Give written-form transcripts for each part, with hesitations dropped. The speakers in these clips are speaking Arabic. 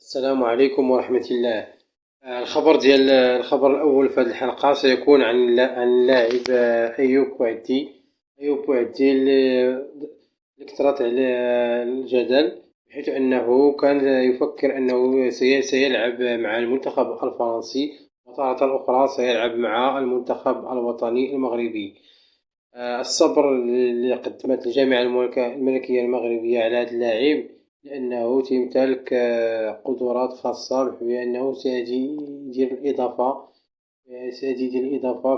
السلام عليكم ورحمة الله. الخبر الأول في هذه الحلقة سيكون عن اللاعب أيوب بوعدي. اللي كثرت عليه الجدل، حيث أنه كان يفكر أنه سيلعب مع المنتخب الفرنسي، وتارة أخرى سيلعب مع المنتخب الوطني المغربي. الصبر اللي قدمت الجامعة الملكية المغربية على هذا اللاعب، لأنه تيمتلك قدرات خاصة بأنه سيأتي يدير الإضافة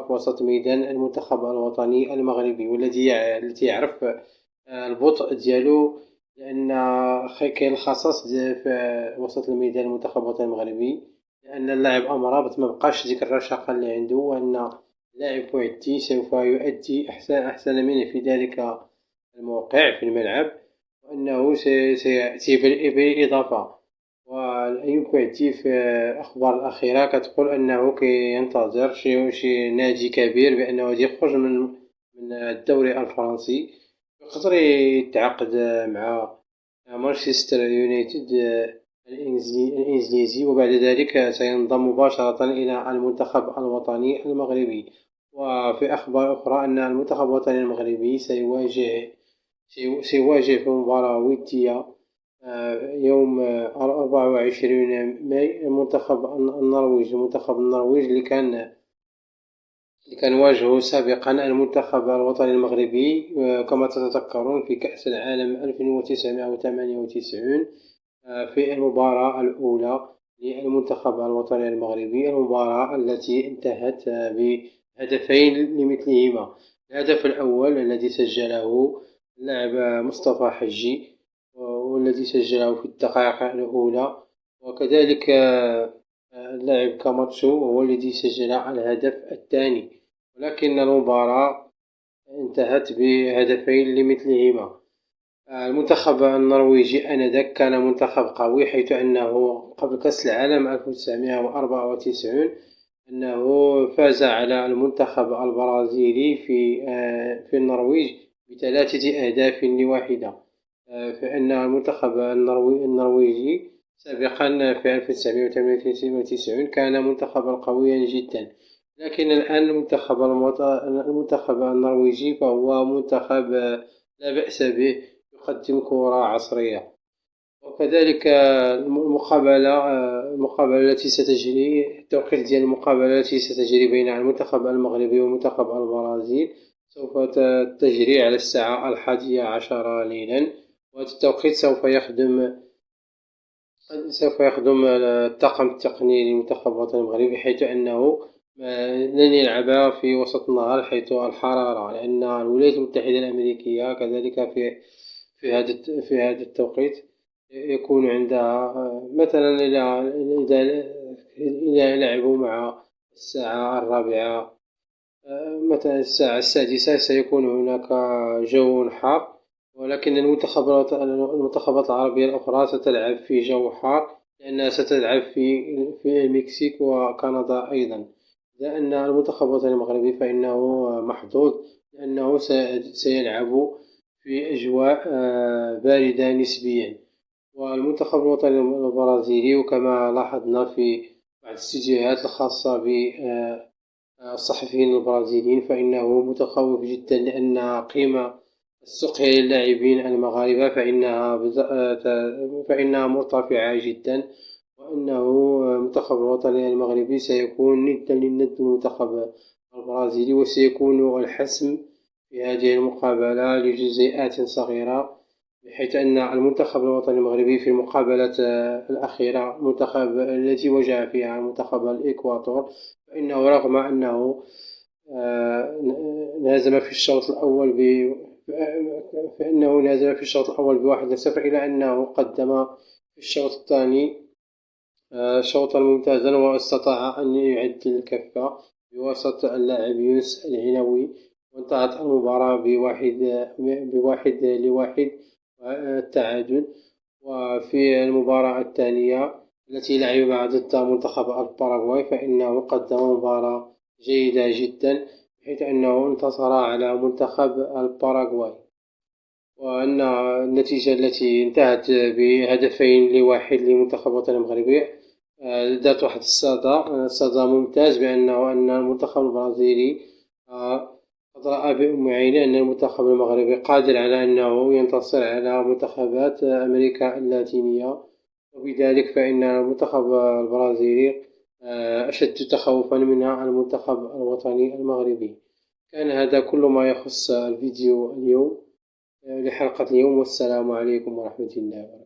في وسط ميدان المنتخب الوطني المغربي، والذي يعرف البطء ديالو، لأن كاين الخصاص في وسط الميدان المنتخب الوطني المغربي، لأن اللاعب أمرابط مبقاش ديك الرشاقة اللي عنده، وأن لاعب بوعدي سوف يؤدي أحسن منه في ذلك الموقع في الملعب، وأنه سيأتي بالإضافة. وأيوب بوعدي في الأخبار الأخيرة كتقول أنه كينتظر شي نادي كبير بأنه يخرج من الدوري الفرنسي، يقدر يتعاقد مع مانشستر يونايتد الإنجليزي، وبعد ذلك سينضم مباشرة إلى المنتخب الوطني المغربي. وفي أخبار أخرى أن المنتخب الوطني المغربي سيواجه في مباراة ودية يوم 24 ماي المنتخب النرويج اللي كان واجهه سابقا المنتخب الوطني المغربي، كما تتذكرون في كأس العالم 1998 في المباراة الأولى للمنتخب الوطني المغربي، المباراة التي انتهت بهدفين لمثلهما. الهدف الأول الذي سجله اللاعب مصطفى حجي، والذي سجله في الدقائق الأولى، وكذلك اللاعب كاماتشو هو الذي سجل الهدف الثاني، ولكن المباراة انتهت بهدفين لمثلهما. المنتخب النرويجي آنذاك كان منتخب قوي، حيث أنه قبل كأس العالم 1994 أنه فاز على المنتخب البرازيلي في النرويج ب3 أهداف لواحدة. فإن المنتخب النرويجي سابقا في 1998 كان منتخبا قويا جدا، لكن الآن المنتخب النرويجي فهو منتخب لا بأس به، يقدم كرة عصرية. وكذلك المقابلة التي ستجري، التوقيت ديال المقابلة التي ستجري بين المنتخب المغربي ومنتخب البرازيل سوف تجري على الساعة 11 ليلا، وهذا التوقيت سوف يخدم الطاقم التقني للمنتخب الوطني المغربي، حيث أنه لن يلعب في وسط النهار حيث الحرارة، لأن الولايات المتحدة الأمريكية كذلك في هذا التوقيت يكون عندها مثلا إذا لعبوا مع الساعة 4 مثلا الساعة 6 سيكون هناك جو حار، ولكن المنتخبات العربية الأخرى ستلعب في جو حار، لأنها ستلعب في المكسيك وكندا أيضا. لأن المنتخب الوطني المغربي فإنه محظوظ، لأنه سيلعب في أجواء باردة نسبيا. والمنتخب الوطني البرازيلي، وكما لاحظنا في بعض الاستديوهات الخاصة بالصحفيين البرازيليين، فإنه متخوف جدا، لأن قيمة السوقية للاعبين المغاربة فإنها مرتفعة جدا، وأنه المنتخب الوطني المغربي سيكون ندا للند المنتخب البرازيلي، وسيكون الحسم في هذه المقابلة لجزيئات صغيرة، بحيث أن المنتخب الوطني المغربي في المقابلة الأخيرة المنتخب التي واجه فيها المنتخب الإكوادور، فإنه رغم أنه نهزم في الشوط الأول ب1-0، إلى أنه قدم في الشوط الثاني شوطا ممتازا، واستطاع أن يعدل الكفة بواسطة اللاعب يونس العنوي، وانتهت المباراة ب1-1 التعادل. وفي المباراة الثانية التي لعب ضد منتخب الباراغواي، فإنه قدم مباراة جيدة جدا، حيث أنه انتصر على منتخب الباراغواي. وأن النتيجة التي انتهت ب2-1 لمنتخب الوطن المغربي ذات واحد الصدى ممتاز، أن المنتخب البرازيلي قد رأى بأم عينه أن المنتخب المغربي قادر على أنه ينتصر على منتخبات أمريكا اللاتينية، وبذلك فإن المنتخب البرازيلي أشد تخوفا من المنتخب الوطني المغربي. كان هذا كل ما يخص الفيديو اليوم لحلقة اليوم، والسلام عليكم ورحمة الله وبركاته.